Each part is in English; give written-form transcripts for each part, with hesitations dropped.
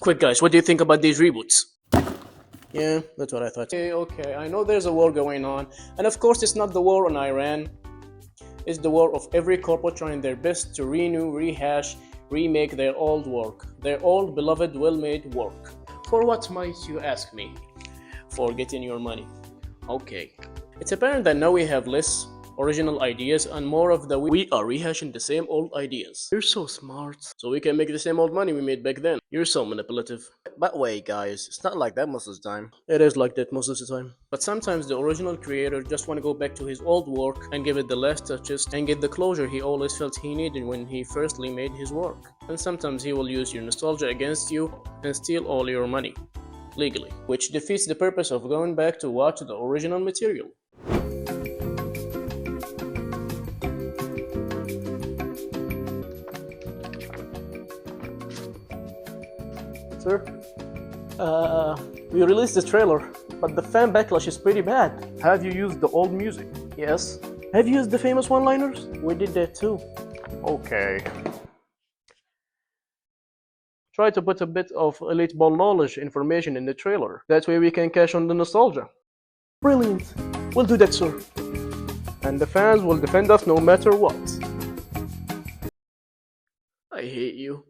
Quick guys, what do you think about these reboots? Yeah, that's what I thought. Okay, I know there's a war going on, and of course it's not the war on Iran. It's the war of every corporate trying their best to renew, rehash, remake their old work. Their old, beloved, well-made work. For what might you ask me? For getting your money. Okay. It's apparent that now we have less original ideas and more of the we are rehashing the same old ideas. You're so smart. So we can make the same old money we made back then. You're so manipulative. But wait guys, it's not like that most of the time. It is like that most of the time. But sometimes the original creator just want to go back to his old work and give it the last touches and get the closure he always felt he needed when he firstly made his work. And sometimes he will use your nostalgia against you and steal all your money. Legally. Which defeats the purpose of going back to watch the original material. Sir, we released the trailer, but the fan backlash is pretty bad. Have you used the old music? Yes. Have you used the famous one-liners? We did that too. Okay. Try to put a bit of elite ball knowledge information in the trailer. That way we can cash on the nostalgia. Brilliant. We'll do that, sir. And the fans will defend us no matter what. I hate you.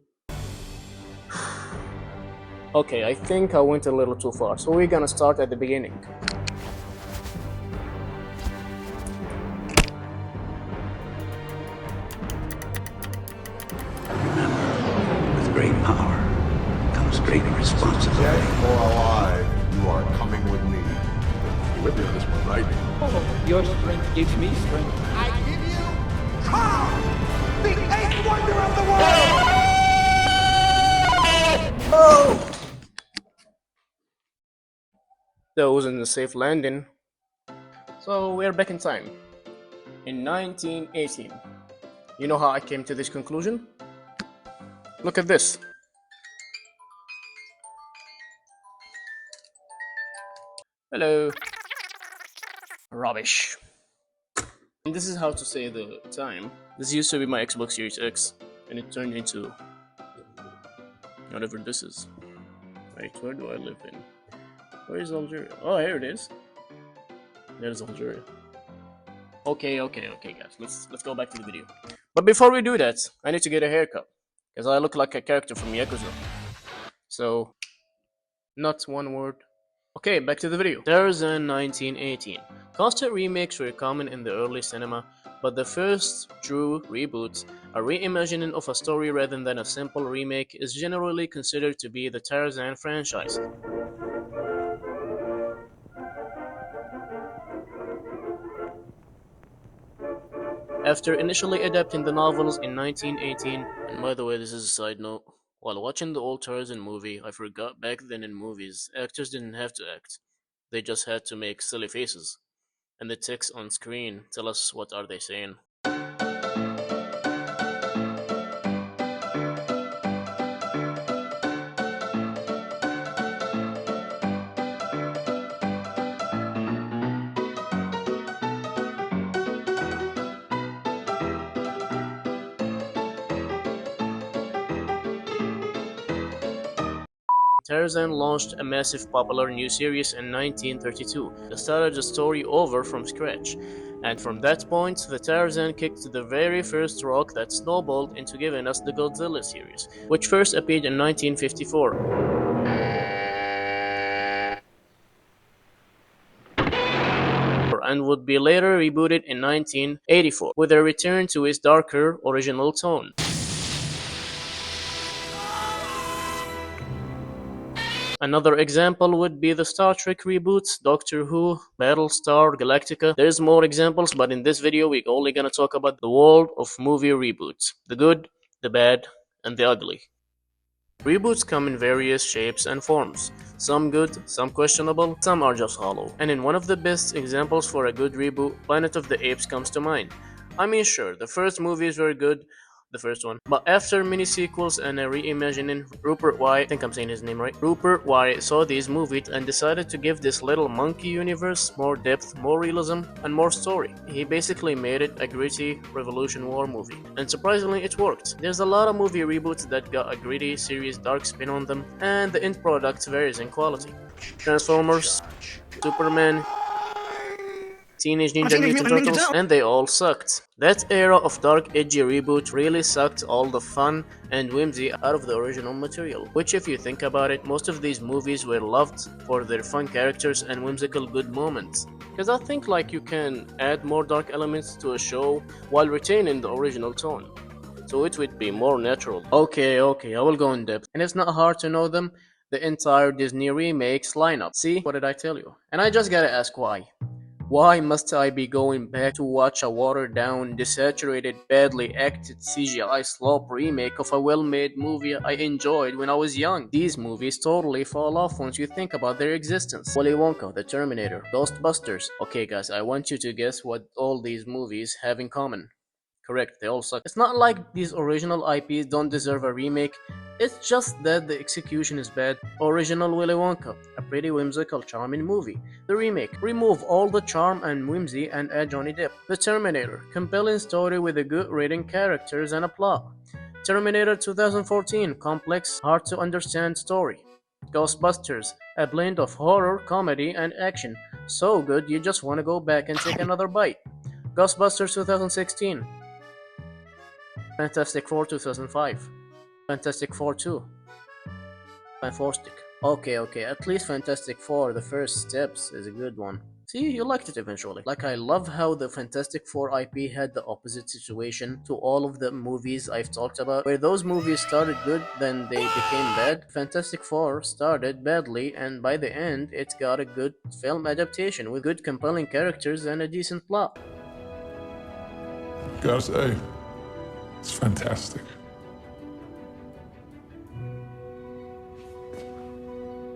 Okay, I think I went a little too far, so we're gonna start at the beginning. With great power comes great responsibility. Dead or alive, you are coming with me. You with me on this one, right? Oh, your strength gives me strength. I give you Khan, the eighth wonder of the world! Oh! That wasn't a safe landing. So we're back in time. In 1918. You know how I came to this conclusion? Look at this. Hello. Rubbish. And this is how to say the time. This used to be my Xbox Series X, and it turned into whatever this is. Wait, where do I live in? Where is Algeria? Oh, here it is. There's Algeria. Okay, guys. Let's go back to the video. But before we do that, I need to get a haircut, because I look like a character from Yakuza. So, not one word. Okay, back to the video. Tarzan 1918. Constant remakes were common in the early cinema, but the first true reboot, a reimagining of a story rather than a simple remake, is generally considered to be the Tarzan franchise. After initially adapting the novels in 1918, and by the way, this is a side note, while watching the old Tarzan movie, I forgot back then in movies, actors didn't have to act. They just had to make silly faces. And the text on screen tell us what are they saying. Tarzan launched a massive popular new series in 1932 that started the story over from scratch, and from that point, the Tarzan kicked the very first rock that snowballed into giving us the Godzilla series, which first appeared in 1954. And would be later rebooted in 1984, with a return to its darker original tone. Another example would be the Star Trek reboots, Doctor Who, Battlestar Galactica. There's more examples, but in this video we're only gonna talk about the world of movie reboots. The good, the bad, and the ugly. Reboots come in various shapes and forms. Some good, some questionable, some are just hollow. And in one of the best examples for a good reboot, Planet of the Apes comes to mind. I mean, sure, the first movies were good, the first one. But after mini sequels and a reimagining, Rupert Wyatt, I think I'm saying his name right, Rupert Wyatt saw these movies and decided to give this little monkey universe more depth, more realism, and more story. He basically made it a gritty Revolution War movie. And surprisingly, it worked. There's a lot of movie reboots that got a gritty, serious, dark spin on them, and the end product varies in quality. Transformers, Superman, Teenage Ninja Mutant Turtles, and they all sucked. That era of dark, edgy reboot really sucked all the fun and whimsy out of the original material, which if you think about it, most of these movies were loved for their fun characters and whimsical good moments. Cause I think like you can add more dark elements to a show while retaining the original tone. So it would be more natural. Okay, I will go in depth. And it's not hard to know them. The entire Disney remakes lineup. See, what did I tell you? And I just gotta ask why. Why must I be going back to watch a watered down, desaturated, badly acted CGI slop remake of a well-made movie I enjoyed when I was young? These movies totally fall off once you think about their existence. Willy Wonka, The Terminator, Ghostbusters. Okay guys, I want you to guess what all these movies have in common. Correct, they all suck. It's not like these original IPs don't deserve a remake, it's just that the execution is bad. Original Willy Wonka, a pretty whimsical, charming movie. The remake, remove all the charm and whimsy and add Johnny Depp. The Terminator, compelling story with a good written characters and a plot. Terminator 2014, complex, hard to understand story. Ghostbusters, a blend of horror, comedy, and action. So good you just want to go back and take another bite. Ghostbusters 2016. Fantastic Four 2005. Fantastic Four 2. Fantastic. Okay, at least Fantastic Four, the first steps, is a good one. See, you liked it eventually. Like, I love how the Fantastic Four IP had the opposite situation to all of the movies I've talked about, where those movies started good, then they became bad. Fantastic Four started badly, and by the end, it got a good film adaptation with good compelling characters and a decent plot. Gotta say, it's fantastic.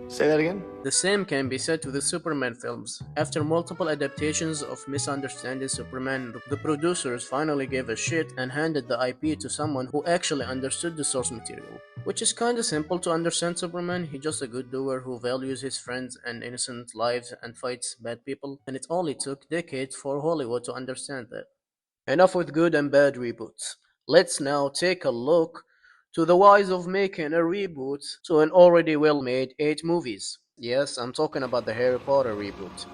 Say that again? The same can be said to the Superman films. After multiple adaptations of misunderstanding Superman, the producers finally gave a shit and handed the IP to someone who actually understood the source material. Which is kinda simple to understand Superman, he's just a good doer who values his friends and innocent lives and fights bad people, and it only took decades for Hollywood to understand that. Enough with good and bad reboots. Let's now take a look to the whys of making a reboot to an already well-made 8 movies. Yes, I'm talking about the Harry Potter reboot.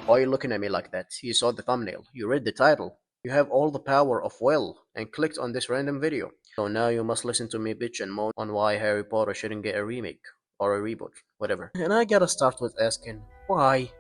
Why are you looking at me like that? You saw the thumbnail, you read the title. You have all the power of will and clicked on this random video. So now you must listen to me bitch and moan on why Harry Potter shouldn't get a remake or a reboot, whatever. And I gotta start with asking, why?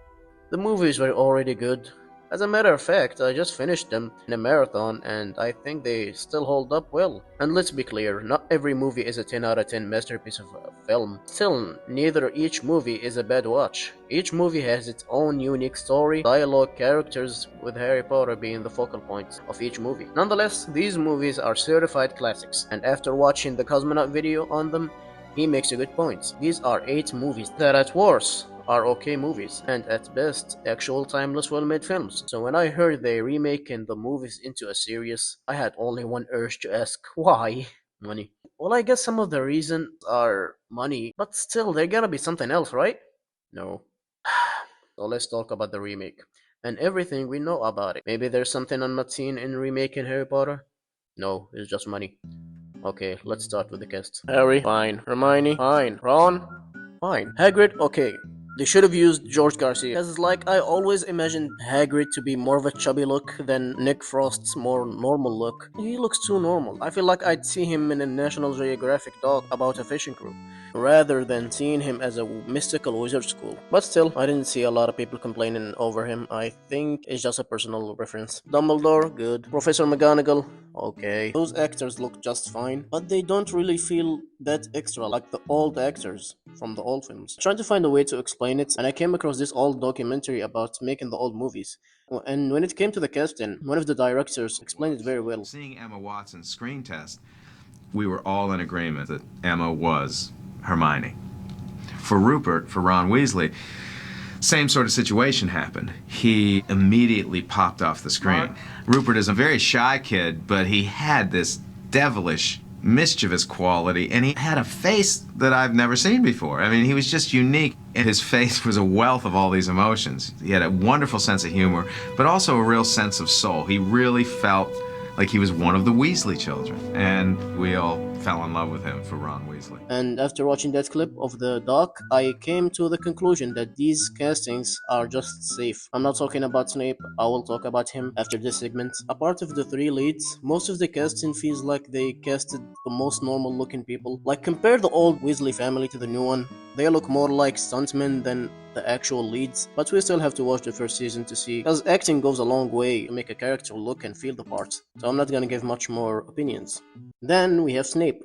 The movies were already good. As a matter of fact, I just finished them in a marathon and I think they still hold up well. And let's be clear, not every movie is a 10 out of 10 masterpiece of a film. Still, neither each movie is a bad watch. Each movie has its own unique story, dialogue, characters, with Harry Potter being the focal point of each movie. Nonetheless, these movies are certified classics, and after watching the Cosmonaut video on them, he makes a good point. These are 8 movies that at worst are okay movies, and at best, actual timeless well-made films. So when I heard they remaking the movies into a series, I had only one urge to ask, why? Money. Well, I guess some of the reasons are money, but still, there gotta be something else, right? No. So let's talk about the remake, and everything we know about it. Maybe there's something I'm not seeing in remaking Harry Potter? No, it's just money. Okay, let's start with the cast. Harry, fine. Hermione, fine. Ron, fine. Hagrid, okay. They should have used George Garcia, because like I always imagined Hagrid to be more of a chubby look than Nick Frost's more normal look. He looks too normal. I feel like I'd see him in a National Geographic doc about a fishing crew, rather than seeing him as a mystical wizard school. But still, I didn't see a lot of people complaining over him. I think it's just a personal reference. Dumbledore, good. Professor McGonagall, okay. Those actors look just fine, but they don't really feel that extra like the old actors from the old films. Trying to find a way to explain it, and I came across this old documentary about making the old movies. And when it came to the casting, one of the directors explained it very well. Seeing Emma Watson's screen test, we were all in agreement that Emma was Hermione. For Rupert, for Ron Weasley, Same sort of situation happened. He immediately popped off the screen. Rupert is a very shy kid, but he had this devilish, mischievous quality, and he had a face that I've never seen before. I mean, he was just unique, and his face was a wealth of all these emotions. He had a wonderful sense of humor, but also a real sense of soul. He really felt like he was one of the Weasley children, and we all fell in love with him for Ron Weasley. And after watching that clip of the doc, I came to the conclusion that these castings are just safe. I'm not talking about Snape, I will talk about him after this segment. Apart of the three leads, most of the casting feels like they casted the most normal looking people. Like, compare the old Weasley family to the new one. They look more like stuntmen than the actual leads, but we still have to watch the first season to see, because acting goes a long way to make a character look and feel the part, so I'm not gonna give much more opinions. Then we have Snape.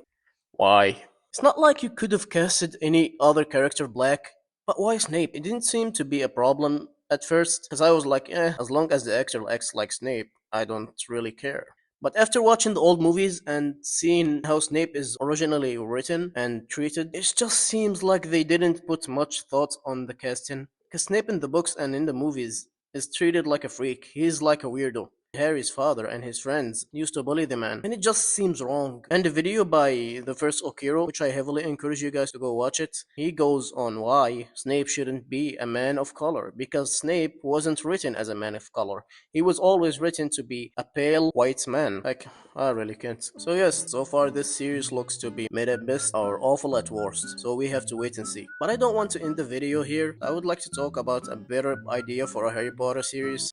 Why? It's not like you could have casted any other character black, but why Snape? It didn't seem to be a problem at first, because I was like, as long as the actor acts like Snape, I don't really care. But after watching the old movies and seeing how Snape is originally written and treated, it just seems like they didn't put much thought on the casting. Because Snape in the books and in the movies is treated like a freak. He's like a weirdo. Harry's father and his friends used to bully the man, and it just seems wrong. And the video by the first Okiro, which I heavily encourage you guys to go watch it, he goes on why Snape shouldn't be a man of color, because Snape wasn't written as a man of color. He was always written to be a pale white man. Like, I really can't. So yes, so far this series looks to be mid at best or awful at worst, so we have to wait and see. But I don't want to end the video here. I would like to talk about a better idea for a Harry Potter series.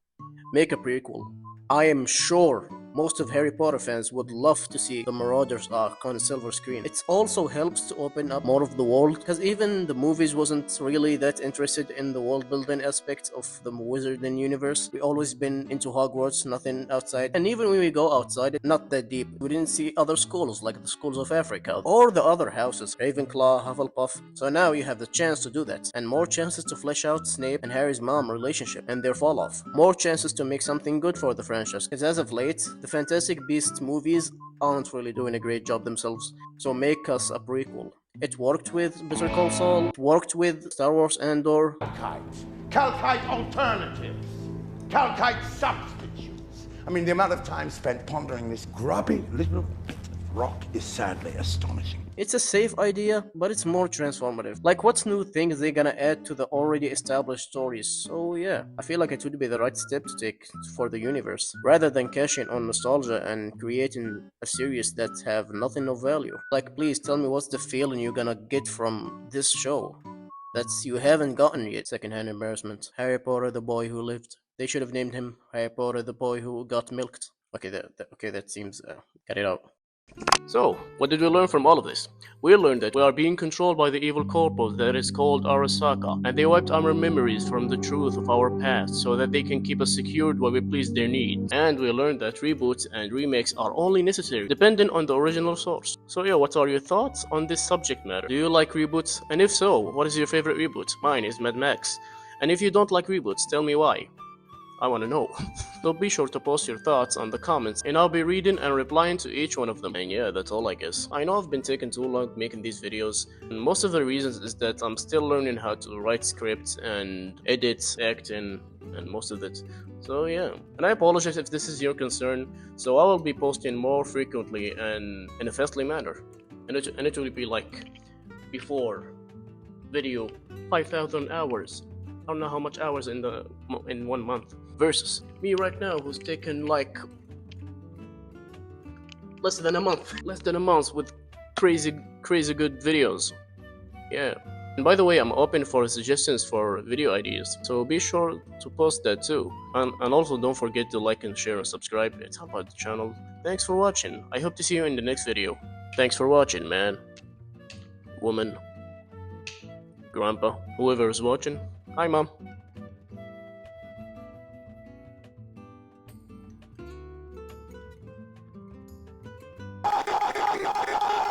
Make a prequel. I am sure most of Harry Potter fans would love to see the Marauders arc on silver screen. It also helps to open up more of the world, because even the movies wasn't really that interested in the world building aspect of the Wizarding universe. We always been into Hogwarts, nothing outside, and even when we go outside, not that deep. We didn't see other schools like the schools of Africa or the other houses, Ravenclaw, Hufflepuff. So now you have the chance to do that, and more chances to flesh out Snape and Harry's mom relationship and their fall off. More chances to make something good for the franchise, because as of late, the Fantastic Beasts movies aren't really doing a great job themselves, so make us a prequel. It worked with Better Call Saul, it worked with Star Wars Andor. Calcite alternatives. Calcite substitutes. I mean, the amount of time spent pondering this grubby little rock is sadly astonishing. It's a safe idea, but it's more transformative. Like, what's new things they gonna add to the already established stories? So yeah, I feel like it would be the right step to take for the universe, rather than cashing on nostalgia and creating a series that have nothing of value. Like, please tell me what's the feeling you're gonna get from this show that you haven't gotten yet. Secondhand embarrassment. Harry Potter, the boy who lived. They should have named him Harry Potter, the boy who got milked. Okay, that seems cut it out. So, what did we learn from all of this? We learned that we are being controlled by the evil corpus that is called Arasaka, and they wiped our memories from the truth of our past so that they can keep us secured while we please their needs. And we learned that reboots and remakes are only necessary, depending on the original source. So yeah, what are your thoughts on this subject matter? Do you like reboots? And if so, what is your favorite reboot? Mine is Mad Max. And if you don't like reboots, tell me why. I want to know. So be sure to post your thoughts on the comments, and I'll be reading and replying to each one of them. And yeah, that's all I guess. I know I've been taking too long making these videos, and most of the reasons is that I'm still learning how to write scripts and edit, acting, and most of it. So yeah, and I apologize if this is your concern, so I will be posting more frequently and in a fastly manner. And it will be like before video 5,000 hours. I don't know how much hours in 1 month, versus me right now who's taken like less than a month with crazy good videos. Yeah, and by the way, I'm open for suggestions for video ideas, so be sure to post that too, and also don't forget to like and share and subscribe. It's help out the channel. Thanks for watching. I hope to see you in the next video. Thanks for watching, man, woman, grandpa, whoever is watching. Hi, Mom.